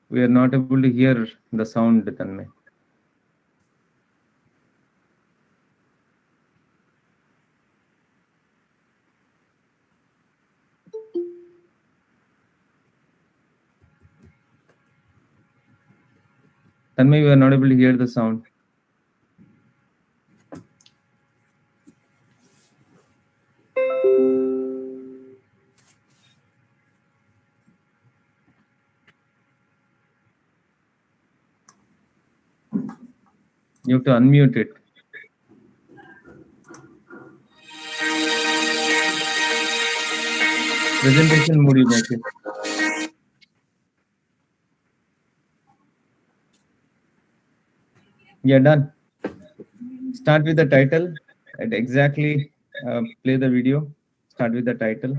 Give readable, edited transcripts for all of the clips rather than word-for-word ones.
We are not able to hear the sound, Tanmay. Tanmay, we are not able to hear the sound. You have to unmute it. Presentation mode you make it. Yeah, done. Start with the title and exactly play the video. Start with the title.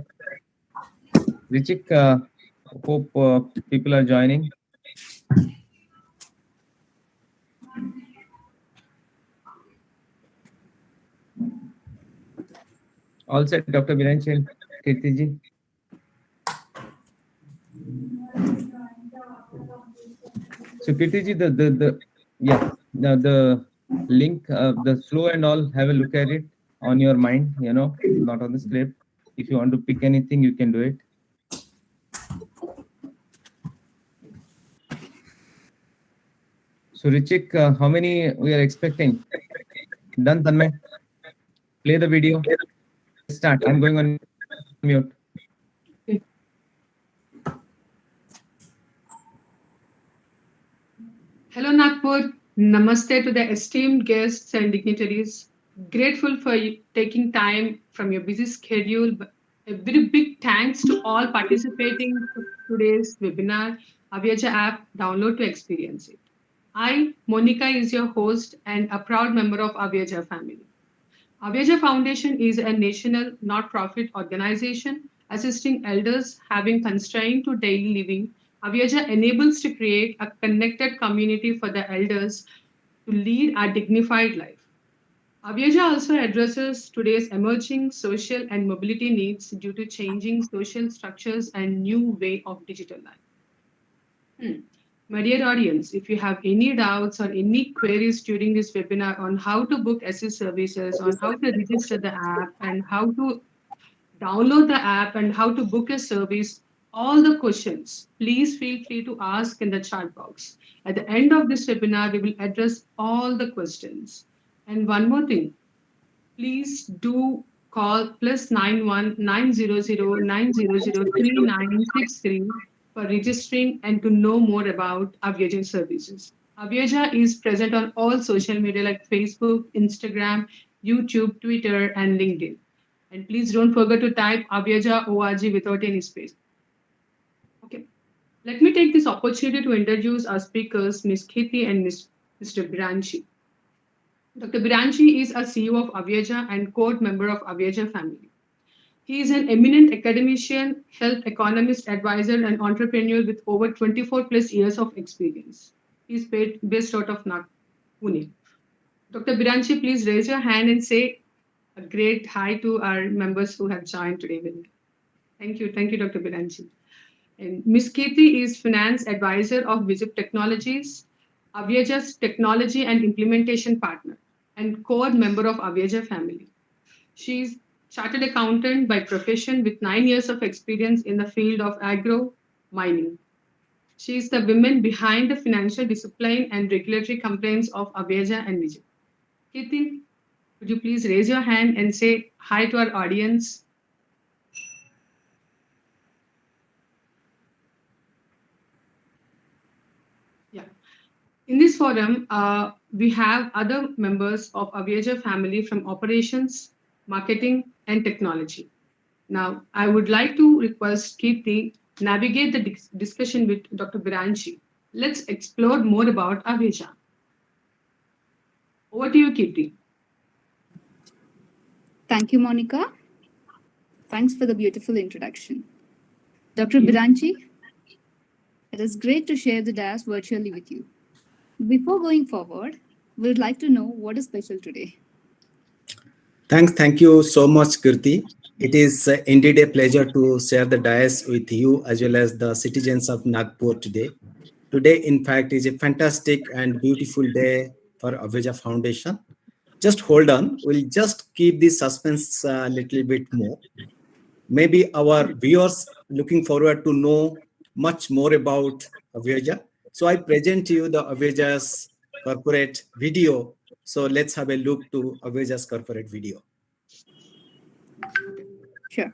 Richik, hope people are joining. All set, Dr. Biranchi and Kirtiji. So Kirtiji, the link, the flow and all, have a look at it on your mind, not on the script. If you want to pick anything, you can do it. So Richik, how many we are expecting? Done, Tanmay? Play the video. Start. I'm going on mute. Hello Nagpur, namaste to the esteemed guests and dignitaries. Grateful for you taking time from your busy schedule. A very big thanks to all participating in today's webinar, Avyaja app, download to experience it. I, Monica, is your host and a proud member of Avyaja family. Avyaja Foundation is a national not-profit organization assisting elders having constraint to daily living. Avyaja enables to create a connected community for the elders to lead a dignified life. Avyaja also addresses today's emerging social and mobility needs due to changing social structures and new way of digital life. My dear audience, if you have any doubts or any queries during this webinar on how to book assist services, on how to register the app, and how to download the app, and how to book a service, all the questions, please feel free to ask in the chat box. At the end of this webinar, we will address all the questions. And one more thing, please do call +91 900 900 3963 for registering and to know more about Avyaja services. Avyaja is present on all social media like Facebook, Instagram, YouTube, Twitter, and LinkedIn. And please don't forget to type Avyaja ORG without any space. Okay. Let me take this opportunity to introduce our speakers, Ms. Khiti and Mr. Biranchi. Dr. Biranchi is a CEO of Avyaja and core member of Avyaja family. He is an eminent academician, health economist, advisor, and entrepreneur with over 24 plus years of experience. He is based out of Pune. Dr. Biranchi, please raise your hand and say a great hi to our members who have joined today. Thank you, Dr. Biranchi. And Ms. Kirti is finance advisor of Vizip Technologies, Avyaja's technology and implementation partner, and core member of Avyaja family. She is chartered accountant by profession with 9 years of experience in the field of agro mining. She is the woman behind the financial discipline and regulatory complaints of Avyaja and Vijay. Kirti, would you please raise your hand and say hi to our audience? Yeah. In this forum, we have other members of Avyaja family from operations, marketing, and technology. Now, I would like to request Kirti navigate the discussion with Dr. Biranchi. Let's explore more about Avyaja. Over to you, Kirti. Thank you, Monica. Thanks for the beautiful introduction. Dr. Biranchi, it is great to share the dais virtually with you. Before going forward, we would like to know what is special today. Thank you so much, Kirti. It is indeed a pleasure to share the dais with you as well as the citizens of Nagpur today Today, in fact, is a fantastic and beautiful day for Avyaja Foundation. Just hold on. We'll just keep the suspense a little bit more. Maybe our viewers looking forward to know much more about Avyaja. So I present to you the Avyaja's corporate video. So let's have a look to Avyaja's corporate video. Sure.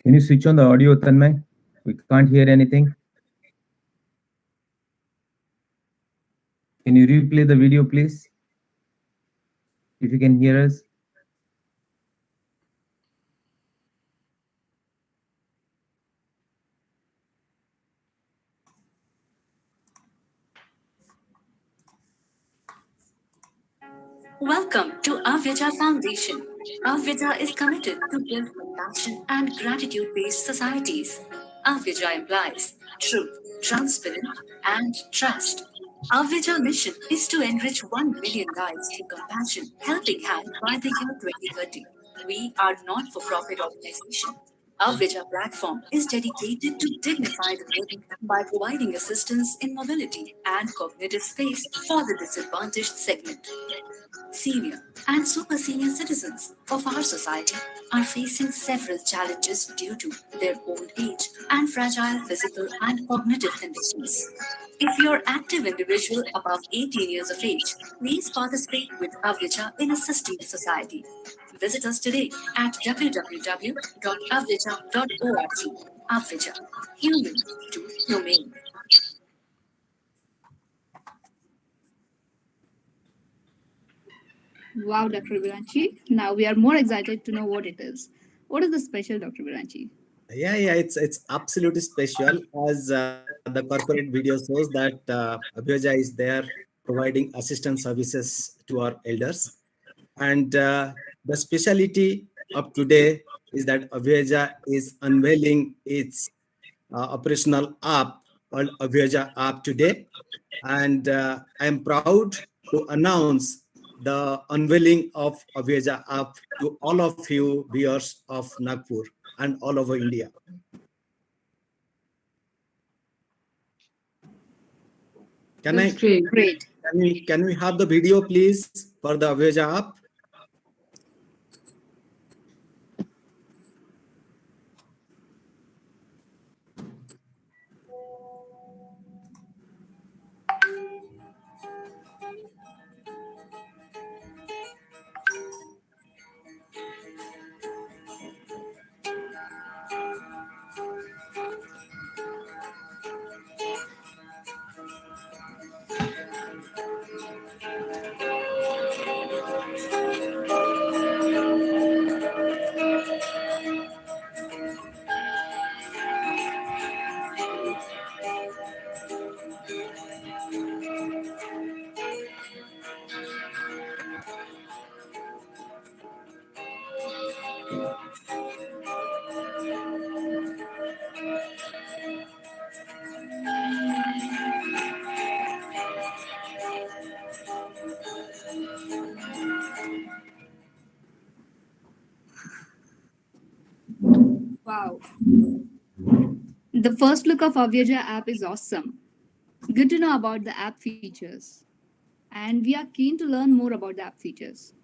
Can you switch on the audio, Tanmay? We can't hear anything. Can you replay the video, please? If you can hear us. Welcome to Avyaja Foundation. Avyaja is committed to build compassion and gratitude-based societies. Avyaja implies truth, transparence, and trust. Avyaja mission is to enrich 1 million lives through compassion, helping hand by the year 2030. We are not-for-profit organization. Avyaja platform is dedicated to dignify the living by providing assistance in mobility and cognitive space for the disadvantaged segment. Senior and super senior citizens of our society are facing several challenges due to their old age and fragile physical and cognitive conditions. If you're active individual above 18 years of age, please participate with Avyaja in assisting the society. Visit us today at www.avyaja.org. Avyaja, human to humane. Wow, Dr. Biranchi. Now we are more excited to know what it is. What is the special, Dr. Biranchi? Yeah, it's absolutely special as the corporate video shows that Abhyaja is there providing assistance services to our elders. And the speciality of today is that Avyaja is unveiling its operational app called Avyaja app today. And I am proud to announce the unveiling of Avyaja app to all of you viewers of Nagpur and all over India. Can That's I great. Great. can we have the video please for the Avyaja app? Wow. The first look of Avyaja app is awesome. Good to know about the app features. And we are keen to learn more about the app features.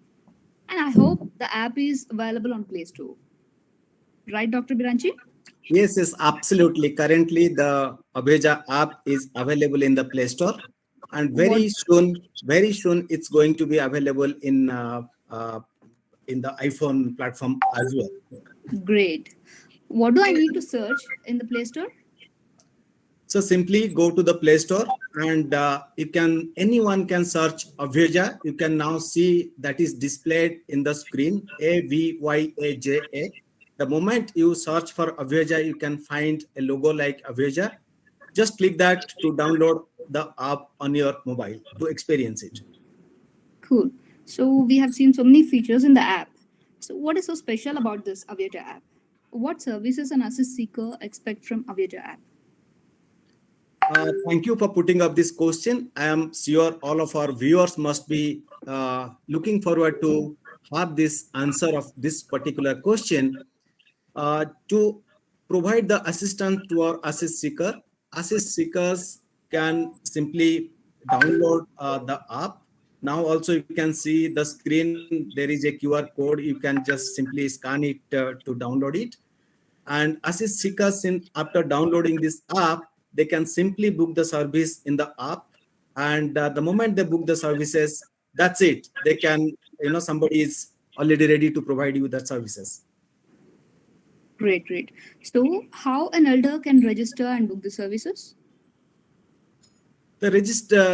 And I hope the app is available on Play Store. Right, Dr. Biranchi? Yes, absolutely. Currently, the Avyaja app is available in the Play Store, and What? very soon, it's going to be available in the iPhone platform as well. Great. What do I need to search in the Play Store? So simply go to the Play Store, and anyone can search Avyaja. You can now see that is displayed in the screen, Avyaja. The moment you search for Avyaja, you can find a logo like Avyaja. just click that to download the app on your mobile to experience it. Cool. So we have seen so many features in the app. So what is so special about this Avyaja app? What services an assist seeker expect from Avyaja app? Thank you for putting up this question. I am sure all of our viewers must be looking forward to have this answer of this particular question. To provide the assistance to our assist seeker, assist seekers can simply download the app. Now also you can see the screen, there is a QR code. You can just simply scan it to download it. And assist seekers, after downloading this app, they can simply book the service in the app. And the moment they book the services, that's it. They can, somebody is already ready to provide you the services. Great, great. So how an elder can register and book the services? To register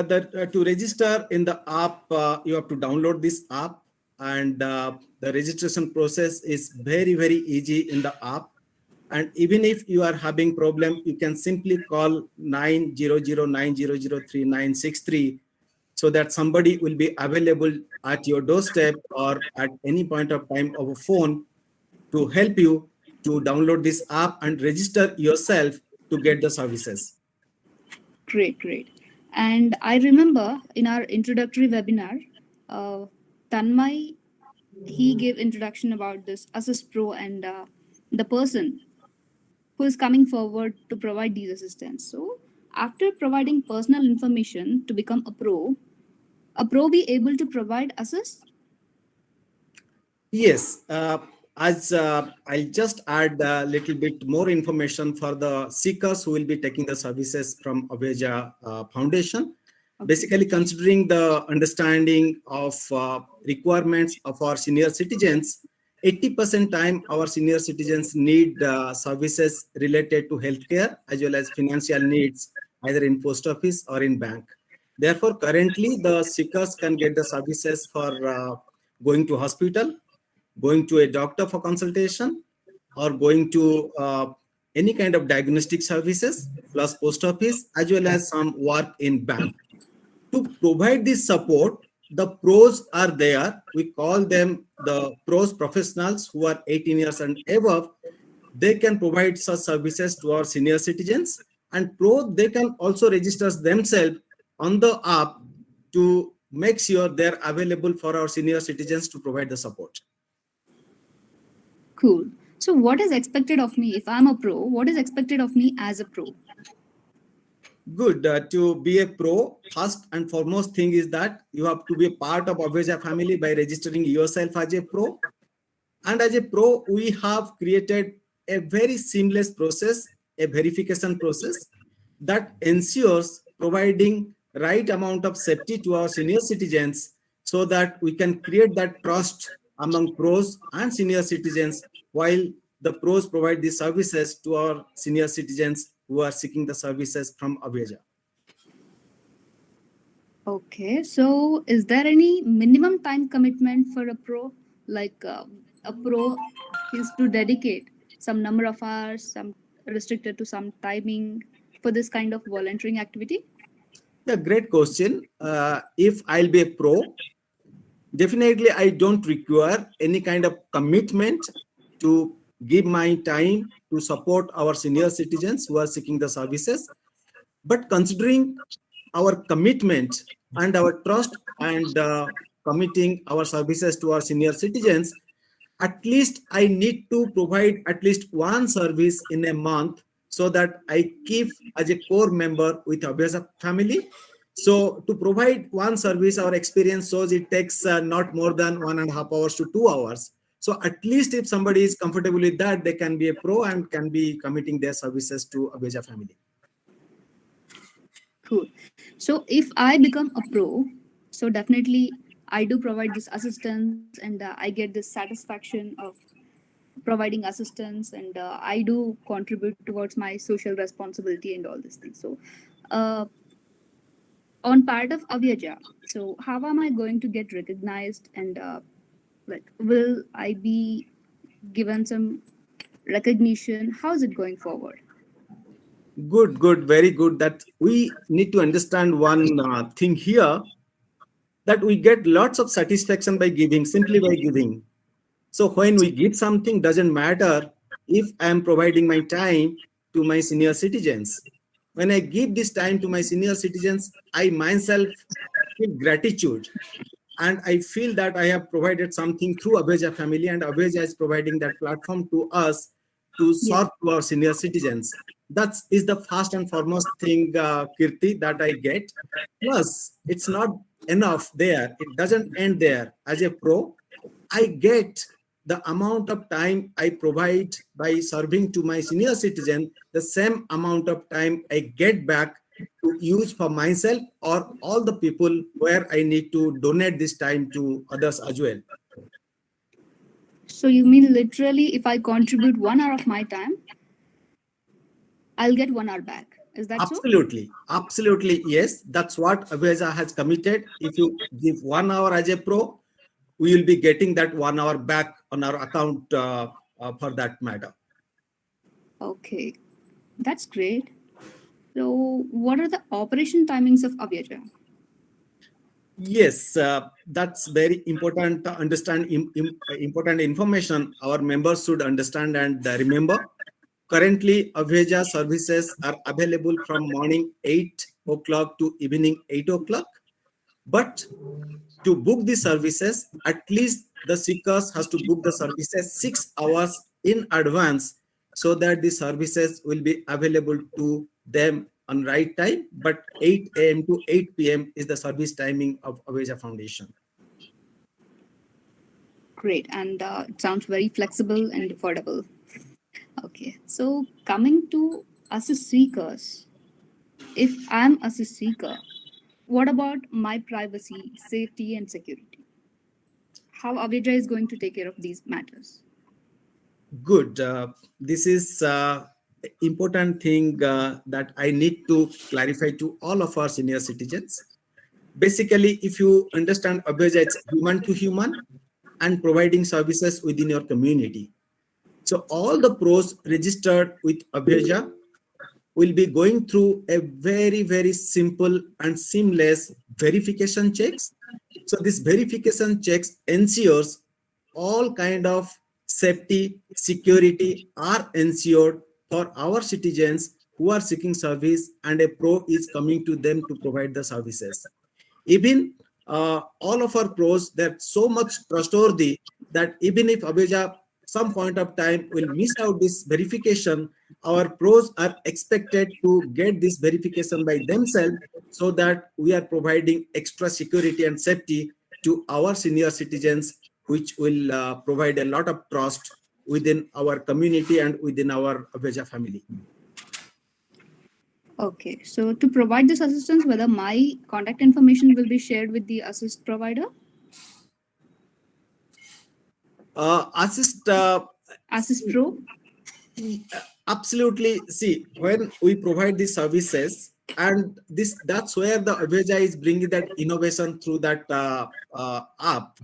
in the app, you have to download this app, and the registration process is very, very easy in the app. And even if you are having problem, you can simply call 9009003 so that somebody will be available at your doorstep or at any point of time of a phone to help you to download this app and register yourself to get the services. Great, great. And I remember in our introductory webinar, Tanmay, he gave introduction about this Assist Pro and the person who is coming forward to provide these assistance. So after providing personal information to become a pro be able to provide assist? Yes, as I'll just add a little bit more information for the seekers who will be taking the services from Avyaja Foundation. Okay. Basically, considering the understanding of requirements of our senior citizens, 80% time our senior citizens need services related to healthcare as well as financial needs, either in post office or in bank. Therefore, currently the seekers can get the services for going to hospital, going to a doctor for consultation, or going to any kind of diagnostic services, plus post office, as well as some work in bank. To provide this support, the pros are there. We call them the pros professionals who are 18 years and above. They can provide such services to our senior citizens. And they can also register themselves on the app to make sure they're available for our senior citizens to provide the support. Cool. So what is expected of me if I'm a pro? What is expected of me as a pro? Good. To be a pro, first and foremost thing is that you have to be a part of Avyaja family by registering yourself as a pro. And as a pro, we have created a very seamless process, a verification process that ensures providing right amount of safety to our senior citizens so that we can create that trust among pros and senior citizens while the pros provide these services to our senior citizens who are seeking the services from Avyaja. Okay, so is there any minimum time commitment for a pro? Like a pro is to dedicate some number of hours, some restricted to some timing for this kind of volunteering activity? Yeah, great question. If I'll be a pro, definitely I don't require any kind of commitment to give my time to support our senior citizens who are seeking the services. But considering our commitment and our trust and committing our services to our senior citizens, at least I need to provide at least one service in a month so that I keep as a core member with Avyaja family. So to provide one service, our experience shows it takes not more than 1.5 hours to 2 hours. So at least if somebody is comfortable with that, they can be a pro and can be committing their services to Avyaja family. Cool. So if I become a pro, so definitely I do provide this assistance and I get this satisfaction of providing assistance and I do contribute towards my social responsibility and all these things. So on part of Avyaja, so how am I going to get recognized and like will I be given some recognition? How is it going forward? Good, good, very good. That we need to understand one thing here, that we get lots of satisfaction by giving, simply by giving. So when we give something, doesn't matter if I am providing my time to my senior citizens. When I give this time to my senior citizens, I myself feel gratitude, and I feel that I have provided something through Avyaja family, and Avyaja is providing that platform to us to Yes. serve to our senior citizens. That is the first and foremost thing, Kirti, that I get. Plus, it's not enough there. It doesn't end there. As a pro, I get the amount of time I provide by serving to my senior citizen, the same amount of time I get back to use for myself or all the people where I need to donate this time to others as well. So you mean literally, if I contribute 1 hour of my time, I'll get 1 hour back. Is that so? Absolutely, absolutely, yes. That's what Avyaja has committed. If you give 1 hour as a pro, we will be getting that 1 hour back on our account for that matter. Okay, that's great. So, what are the operation timings of Avyaja? Yes, that's very important to understand, important information our members should understand and remember. Currently, Avyaja services are available from morning 8 o'clock to evening 8 o'clock. But to book the services, at least the seekers has to book the services 6 hours in advance, so that the services will be available to them on right time. But 8 a.m. to 8 p.m. is the service timing of Avyaja Foundation. Great, and it sounds very flexible and affordable. Okay, so coming to assist seekers, if I'm assist seeker, what about my privacy, safety, and security? How Avyaja is going to take care of these matters? Good. This is important thing that I need to clarify to all of our senior citizens. Basically, if you understand Avyaja, it's human to human and providing services within your community. So all the pros registered with Avyaja will be going through a very, very simple and seamless verification checks. So this verification checks ensures all kind of safety, security are ensured for our citizens who are seeking service, and a pro is coming to them to provide the services. Even all of our pros, they're so much trustworthy that even if Avyaja some point of time will miss out this verification, our pros are expected to get this verification by themselves, so that we are providing extra security and safety to our senior citizens, which will provide a lot of trust within our community and within our Avyaja family. Okay, so to provide this assistance, whether my contact information will be shared with the assist provider? Assist, Assist Pro? absolutely. See, when we provide these services, and that's where the Avyaja is bringing that innovation through that app.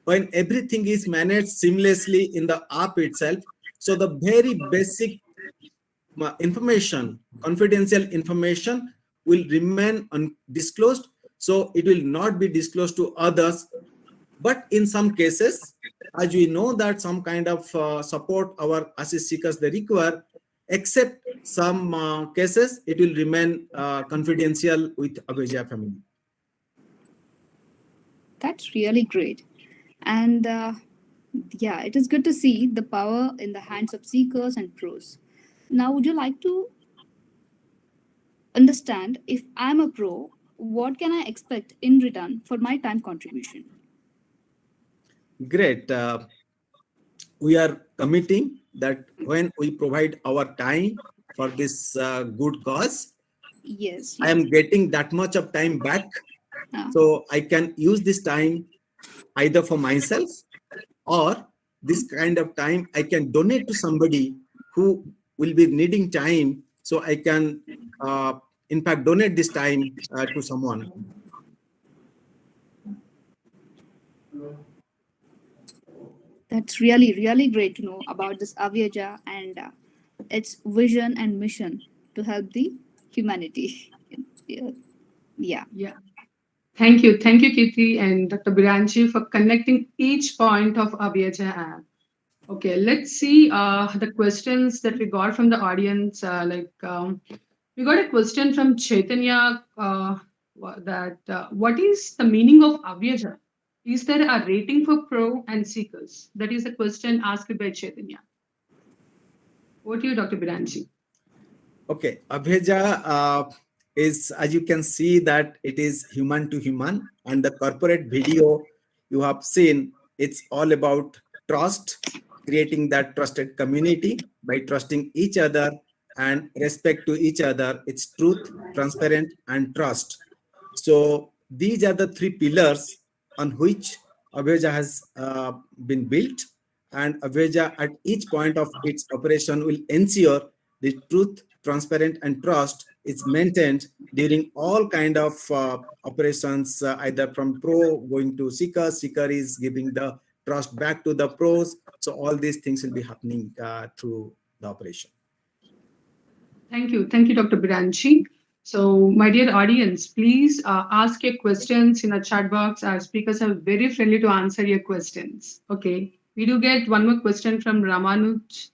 When everything is managed seamlessly in the app itself, so the very basic information, confidential information, will remain undisclosed. So it will not be disclosed to others. But in some cases, as we know that some kind of support our assist seekers they require, except some cases, it will remain confidential with Avyaja family. That's really great. And yeah, it is good to see the power in the hands of seekers and pros. Now, would you like to understand, if I'm a pro, what can I expect in return for my time contribution? Great. We are committing that when we provide our time for this good cause, Yes, I yes. am getting that much of time back. Ah, So I can use this time either for myself, or this kind of time I can donate to somebody who will be needing time. So I can, in fact, donate this time to someone. that's really, really great to know about this Avyaja and its vision and mission to help the humanity. Yeah. Yeah. Thank you. Thank you, Kirti and Dr. Biranchi, for connecting each point of Avyaja app. Okay, let's see the questions that we got from the audience. We got a question from Chaitanya what is the meaning of Avyaja? Is there a rating for pro and seekers? That is a question asked by Chaitanya. Over to you, Dr. Biranchi. Okay, Abheja is, as you can see, that it is human to human, and the corporate video you have seen, it's all about trust, creating that trusted community by trusting each other and respect to each other. It's truth, transparent, and trust. So these are the three pillars on which Avyaja has been built, and Avyaja at each point of its operation will ensure the truth, transparent, and trust is maintained during all kind of operations, either from pro going to seeker, seeker is giving the trust back to the pros. So all these things will be happening through the operation. Thank you. Thank you, Dr. Biranchi. So, my dear audience, please ask your questions in the chat box. Our speakers are very friendly to answer your questions. Okay. We do get one more question from Ramanuj.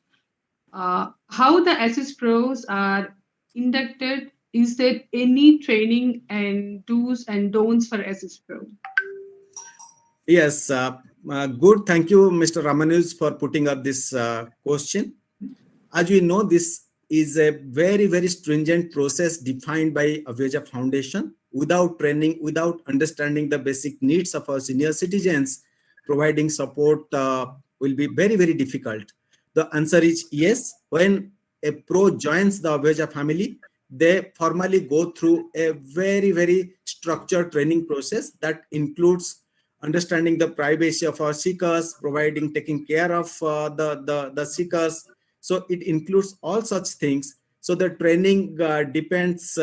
How the SS Pros are inducted? Is there any training and do's and don'ts for SS Pro? Yes, good. Thank you, Mr. Ramanuj, for putting up this question. As we know, this is a very, very stringent process defined by Avyaja Foundation. Without training, without understanding the basic needs of our senior citizens, providing support will be very, very difficult. The answer is yes. When a pro joins the Avyaja family, they formally go through a very, very structured training process that includes understanding the privacy of our seekers, providing, taking care of the seekers. So it includes all such things. So the training depends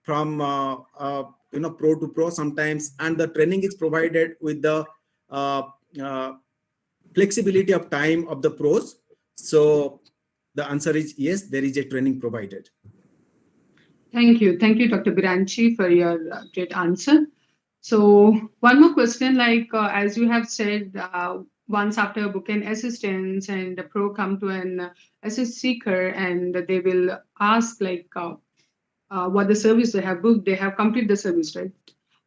from pro to pro sometimes, and the training is provided with the flexibility of time of the pros. So the answer is yes, there is a training provided. Thank you. Thank you, Dr. Biranchi, for your great answer. So one more question, as you have said, once after booking assistance and the pro come to an assist seeker and they will ask what the service they have booked, they have completed the service, right?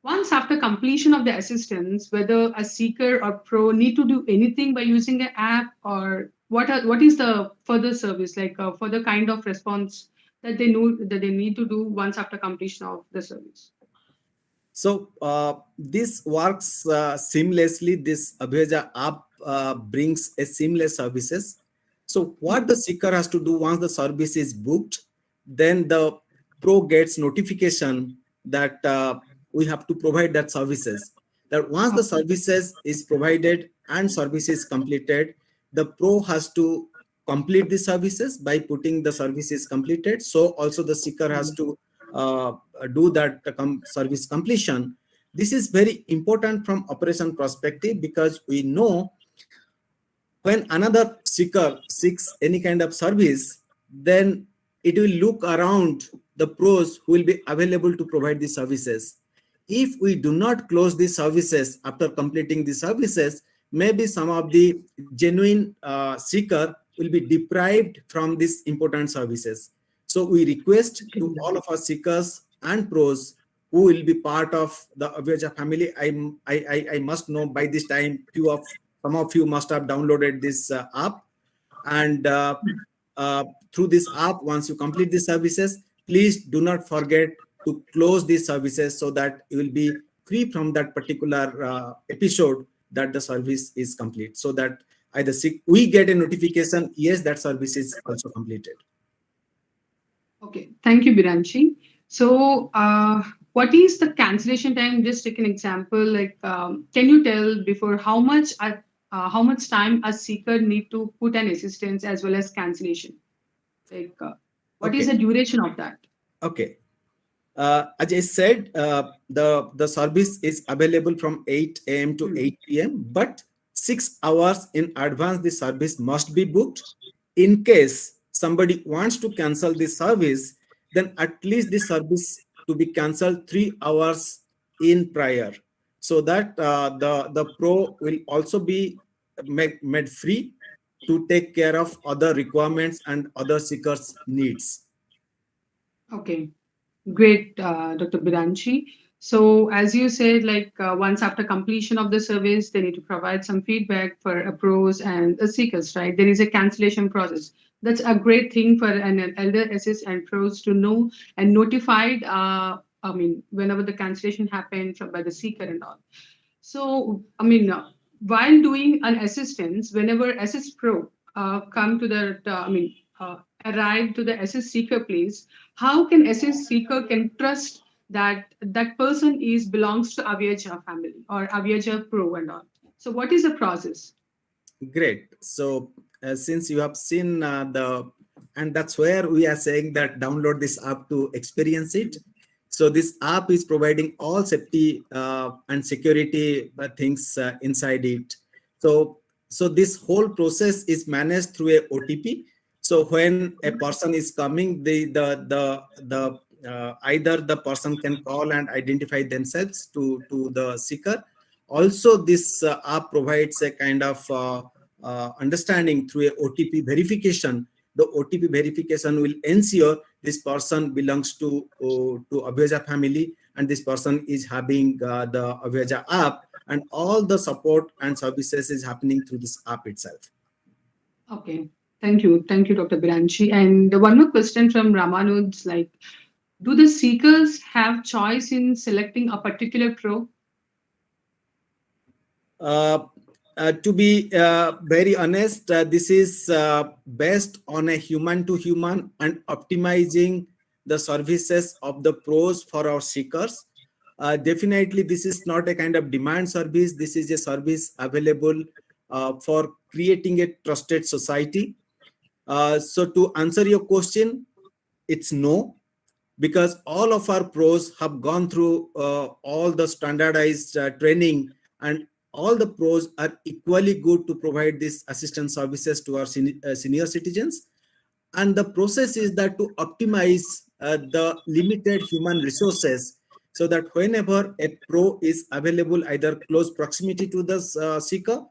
Once after completion of the assistance, whether a seeker or pro need to do anything by using the app, or what is the further service, further kind of response that they know that they need to do once after completion of the service? So this works seamlessly. This Avyaja app brings a seamless services. So what the seeker has to do once the service is booked, then the pro gets notification that we have to provide that services. That once the services is provided and service is completed, the pro has to complete the services by putting the services completed. So also the seeker has to do that service completion. This is very important from operation perspective, because we know when another seeker seeks any kind of service, then it will look around the pros who will be available to provide the services. If we do not close the services after completing the services, maybe some of the genuine seeker will be deprived from these important services. So we request to all of our seekers and pros who will be part of the Avyaja family. I must know by this time some of you must have downloaded this app, and through this app, once you complete the services, please do not forget to close these services so that you will be free from that particular episode that the service is complete, so that either we get a notification, yes, that service is also completed. Okay, thank you, Biranchi. So, what is the cancellation time? Just take an example. Can you tell before how much time a seeker need to put an assistance as well as cancellation? What is the duration of that? Okay. As I said, the service is available from 8 a.m. to 8 p.m. But 6 hours in advance, the service must be booked. In case somebody wants to cancel the service, then at least the service to be cancelled 3 hours in prior, so that the pro will also be made free to take care of other requirements and other seekers' needs. Okay. Great, Dr. Biranchi. So, as you said, like once after completion of the service, they need to provide some feedback for a pros and a seekers, right? There is a cancellation process. That's a great thing for an elder assist and pros to know and notified. I mean, whenever the cancellation happened by the seeker and all. So, I mean, while doing an assistance, whenever Assist Pro come to the, arrive to the Assist Seeker place, how can Assist Seeker can trust that that person is belongs to Avyaja family or Avyaja Pro and all? So, what is the process? Great. So since you have seen and that's where we are saying that download this app to experience it. So this app is providing all safety and security things inside it. So this whole process is managed through a OTP. So when a person is coming, either the person can call and identify themselves to the seeker. Also, this app provides a kind of understanding through a OTP verification. The OTP verification will ensure this person belongs to Avyaja family, and this person is having the Avyaja app, and all the support and services is happening through this app itself. Okay. Thank you. Thank you, Dr. Biranchi. And one more question from Ramanuj, like, do the seekers have choice in selecting a particular pro? To be very honest, this is based on a human to human and optimizing the services of the pros for our seekers. Definitely, this is not a kind of demand service. This is a service available for creating a trusted society. So to answer your question, it's no, because all of our pros have gone through all the standardized training, and all the pros are equally good to provide these assistance services to our senior citizens. And the process is that to optimize the limited human resources, so that whenever a pro is available, either close proximity to the seeker,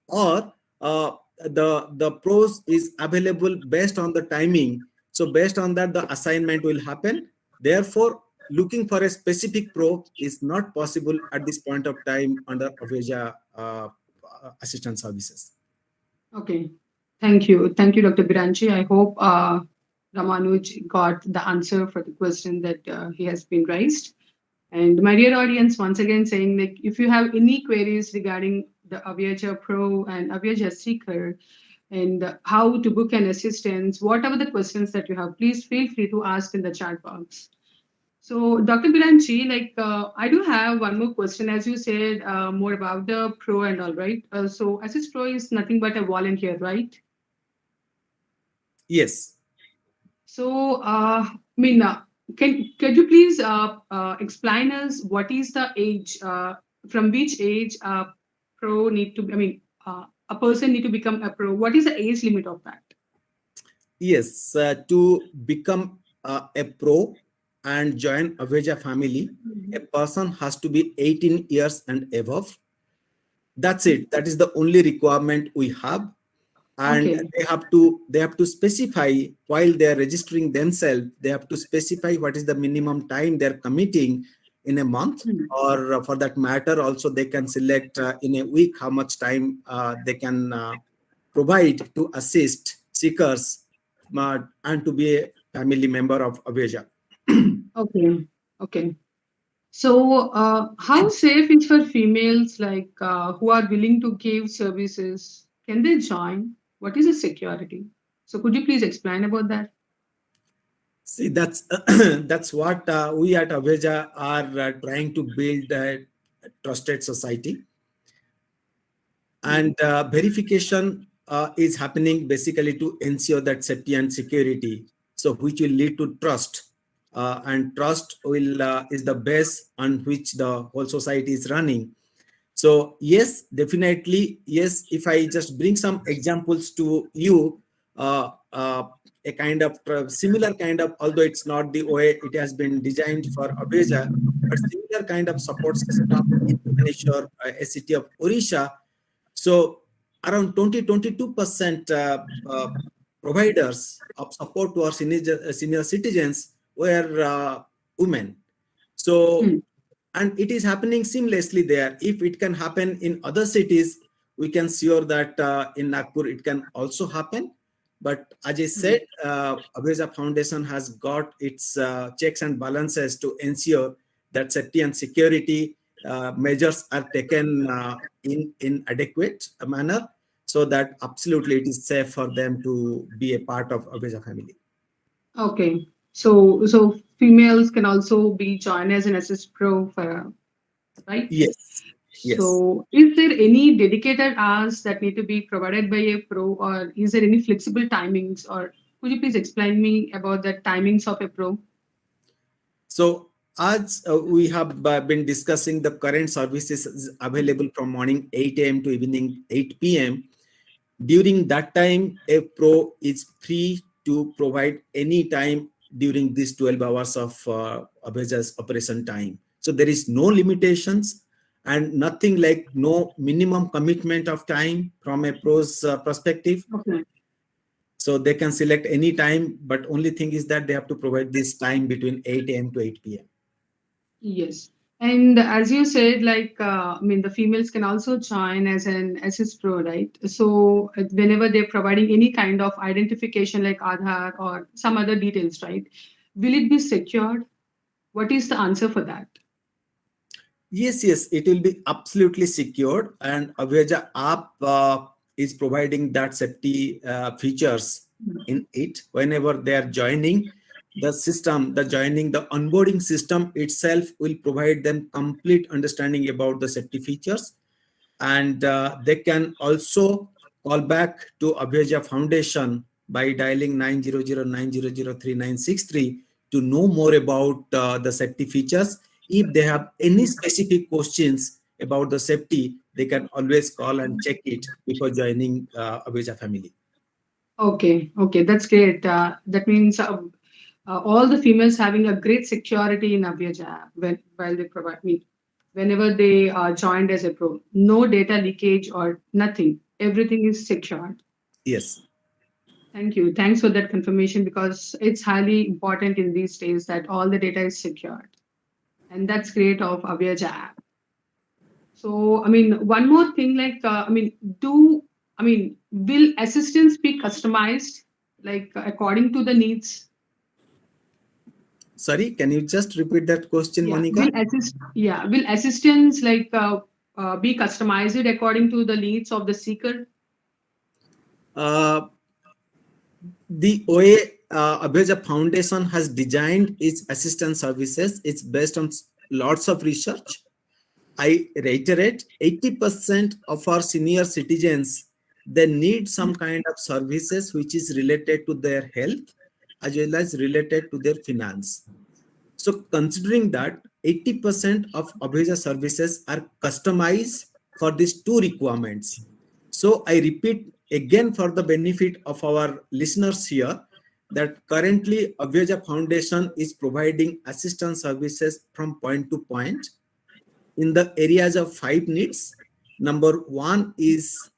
or the pros is available based on the timing. So based on that, the assignment will happen. Therefore, looking for a specific pro is not possible at this point of time under Avyaja assistance services. Okay. Thank you. Thank you, Dr. Biranchi. I hope Ramanuj got the answer for the question that he has been raised. And my dear audience, once again saying that if you have any queries regarding the Avyaja Pro and Avyaja Seeker and how to book an assistance, whatever the questions that you have, please feel free to ask in the chat box. So, Dr. Biranchi, like I do have one more question. As you said, more about the pro and all, right? So, Assist Pro is nothing but a volunteer, right? Yes. So, could you please explain us what is the age, from which age a pro need to, a person need to become a pro? What is the age limit of that? Yes, to become a pro and join Avyaja family, a person has to be 18 years and above. That's it. That is the only requirement we have. And Okay. they have to specify, while they are registering themselves, they have to specify what is the minimum time they're committing in a month, or for that matter, also they can select in a week how much time they can provide to assist seekers and to be a family member of Avyaja. Okay. Okay. So, how safe is for females like who are willing to give services? Can they join? What is the security? So, could you please explain about that? See, that's that's what we at Avyaja are trying to build a trusted society. And verification is happening basically to ensure that safety and security, so which will lead to trust, and trust will is the base on which the whole society is running. So yes, definitely yes. If I just bring some examples to you, a kind of similar kind of, although it's not the way it has been designed for Avyaja, but similar kind of support system in Bhubaneswar, a city of Odisha. So around 22% providers of support to our senior citizens were women. So, and it is happening seamlessly there. If it can happen in other cities, we can sure that in Nagpur it can also happen. But as I said, Avyaja Foundation has got its checks and balances to ensure that safety and security measures are taken in adequate manner, so that absolutely it is safe for them to be a part of Avyaja family. Okay. So females can also be joined as an assist pro for, right? Yes. Yes. So is there any dedicated hours that need to be provided by a pro, or is there any flexible timings, or could you please explain me about the timings of a pro? So as we have been discussing, the current services is available from morning 8 a.m. to evening 8 p.m. During that time, a pro is free to provide any time during these 12 hours of Avyaja's operation time. So there is no limitations and nothing like no minimum commitment of time from a pro's perspective. Okay. So they can select any time, but only thing is that they have to provide this time between 8 a.m. to 8 p.m. Yes. And as you said, like, I mean, the females can also join as an assist pro, right? So whenever they're providing any kind of identification like Aadhaar or some other details, right? Will it be secured? What is the answer for that? Yes, it will be absolutely secured, and Avyaja app is providing that safety features in it. Whenever they are joining the system, the onboarding system itself will provide them complete understanding about the safety features, and they can also call back to Avyaja Foundation by dialing 900-900-3963 to know more about the safety features. If they have any specific questions about the safety, they can always call and check it before joining Avyaja family. Okay, that's great. That means all the females having a great security in Avyaja while they provide me, whenever they are joined as a pro, no data leakage or nothing. Everything is secured. Yes. Thank you. Thanks for that confirmation, because it's highly important in these days that all the data is secured. And that's great of Avyaja app. So, I mean, one more thing, like, will assistance be customized, like, according to the needs? Sorry, can you just repeat that question, Yeah, Monica? will assistance like be customized according to the needs of the seeker? The way Avyaja Foundation has designed its assistance services, it's based on lots of research. I reiterate, 80% of our senior citizens, they need some kind of services which is related to their health as well as related to their finance. So considering that 80% of Avyaja services are customized for these two requirements. So I repeat again for the benefit of our listeners here that currently Avyaja Foundation is providing assistance services from point to point in the areas of 5 needs. Number 1 is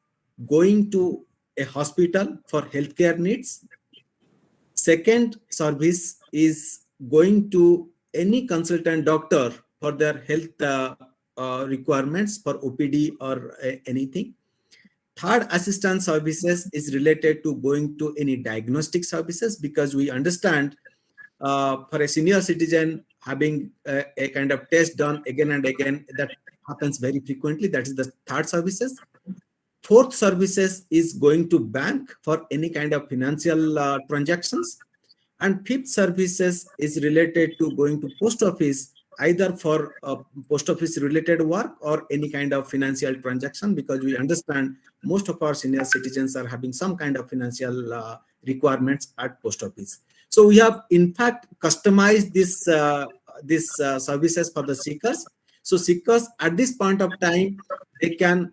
going to a hospital for healthcare needs. Second service is going to any consultant doctor for their health requirements for OPD or anything. Third, assistance services is related to going to any diagnostic services, because we understand for a senior citizen having a kind of test done again and again, that happens very frequently. That is the third services. Fourth services is going to bank for any kind of financial transactions. And fifth services is related to going to post office, either for post office related work or any kind of financial transaction, because we understand most of our senior citizens are having some kind of financial requirements at post office. So we have in fact customized this services for the seekers. So seekers at this point of time, they can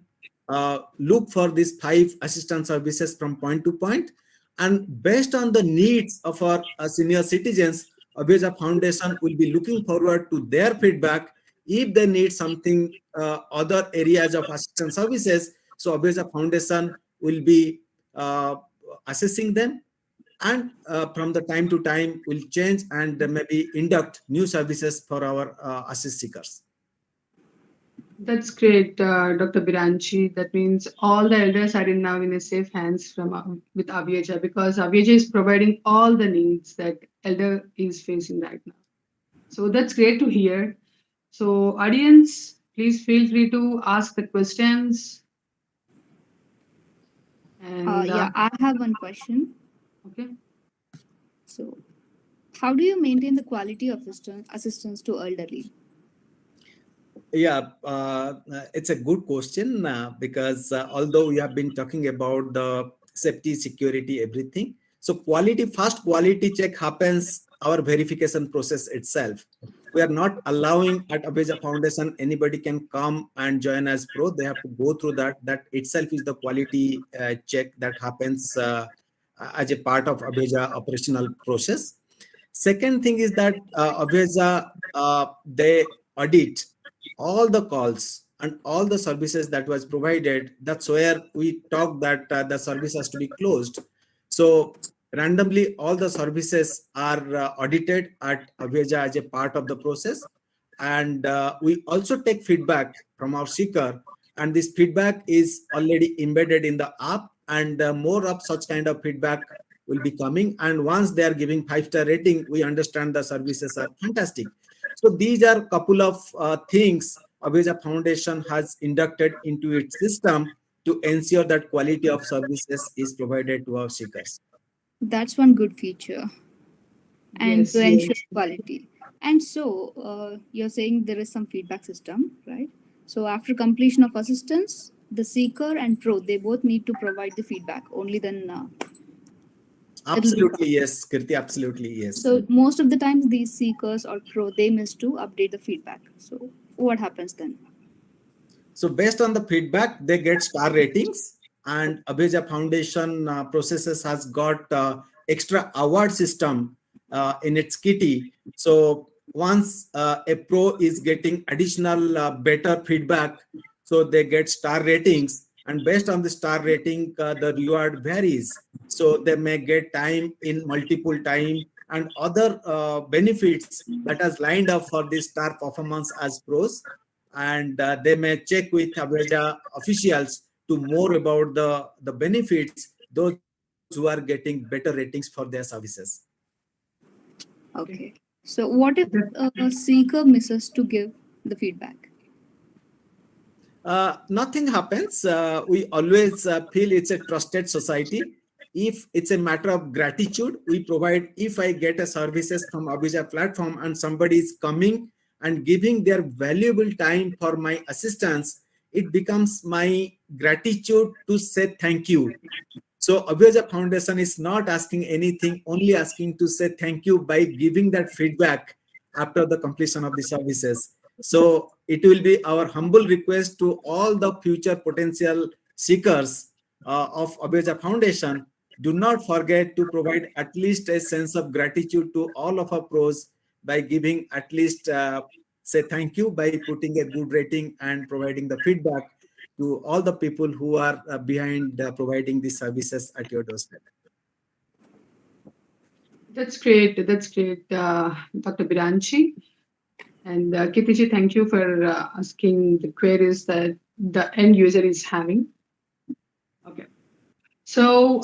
look for these 5 assistance services from point to point, And based on the needs of our senior citizens, Avyaja Foundation will be looking forward to their feedback. If they need something, other areas of assistance services, so Avyaja Foundation will be uh, assessing them, and from the time to time will change and maybe induct new services for our assist seekers. That's great, Dr. Biranchi. That means all the elders are now in a safe hands from with Avyaja, because Avyaja is providing all the needs that elder is facing right now. So that's great to hear. So audience, please feel free to ask the questions. And Yeah, I have one question. okay. So, how do you maintain the quality of assistance to elderly? Yeah, it's a good question because although we have been talking about the safety, security, everything, so quality check happens our verification process itself. We are not allowing at Avyaja Foundation anybody can come and join as pro. They have to go through that. That itself is the quality check that happens as a part of Avyaja operational process. Second thing is that Avyaja, they audit all the calls and all the services that was provided. That's where we talk that the service has to be closed. So randomly all the services are audited at Avyaja as a part of the process. And we also take feedback from our seeker, and this feedback is already embedded in the app, and more of such kind of feedback will be coming. And once they are giving 5-star rating, we understand the services are fantastic. So these are couple of things Avyaja Foundation has inducted into its system to ensure that quality of services is provided to our seekers. That's one good feature, and to Yes. ensure quality. And so, you're saying there is some feedback system, right? So, after completion of assistance, the seeker and pro they both need to provide the feedback. Only then it'll be Absolutely, counted. yes, Kirti, absolutely, yes. So, most of the times, these seekers or pro they miss to update the feedback. So, what happens then? So based on the feedback, they get star ratings, and Avyaja Foundation processes has got extra award system in its kitty. So once a pro is getting additional better feedback, so they get star ratings, and based on the star rating, the reward varies. So they may get time in multiple time and other benefits that has lined up for this star performance as pros, and they may check with Avyaja officials to more about the benefits, those who are getting better ratings for their services. Okay. Okay. So, what if a seeker misses to give the feedback? Nothing happens. We always feel it's a trusted society. If it's a matter of gratitude, we provide. If I get a services from Avyaja platform and somebody is coming and giving their valuable time for my assistance, it becomes my gratitude to say thank you. So Avyaja Foundation is not asking anything, only asking to say thank you by giving that feedback after the completion of the services. So it will be our humble request to all the future potential seekers of Avyaja Foundation. Do not forget to provide at least a sense of gratitude to all of our pros by giving at least say thank you by putting a good rating and providing the feedback to all the people who are behind providing these services at your doorstep. That's great. That's great, Dr. Biranchi. And Kitiji, thank you for asking the queries that the end user is having. Okay. So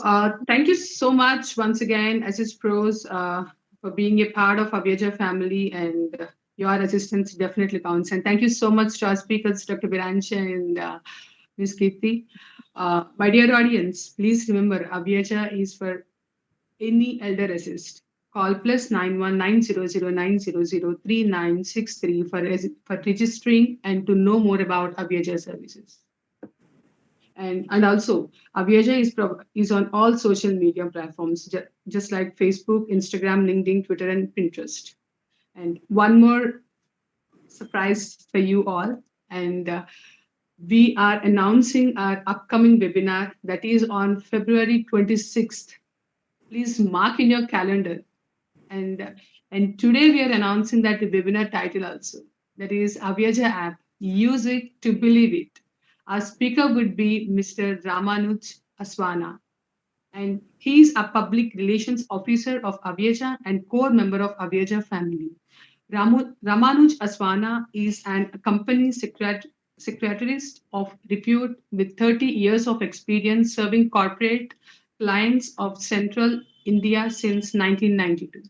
thank you so much once again, Assist Pros, for being a part of Avyaja family, and your assistance definitely counts. And thank you so much to our speakers, Dr. Biranchi and Ms. Kirti. My dear audience, please remember Avyaja is for any elder assist. Call +919009003963 for registering and to know more about Avyaja services. And also, Avyaja is on all social media platforms, just like Facebook, Instagram, LinkedIn, Twitter, and Pinterest. And one more surprise for you all. And we are announcing our upcoming webinar that is on February 26th Please mark in your calendar. And and today we are announcing that the webinar title also. That is Avyaja app. Use it to believe it. Our speaker would be Mr. Ramanuj Aswana, and he is a public relations officer of Avyaja and core member of Avyaja family. Ramanuj Aswana is an company secretarist of repute with 30 years of experience serving corporate clients of Central India since 1992.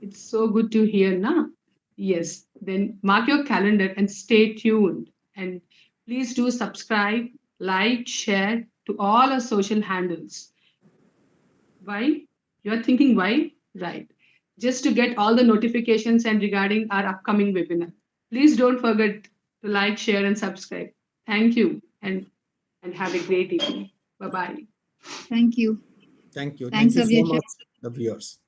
It's so good to hear, na? Yes. Then mark your calendar and stay tuned. And please do subscribe, like, share to all our social handles. Why? You're thinking why? Right. Just to get all the notifications and regarding our upcoming webinar. Please don't forget to like, share, and subscribe. Thank you and have a great evening. Bye bye. Thank you. Thank you. Thanks, Thank you so Avyaja. much, the viewers.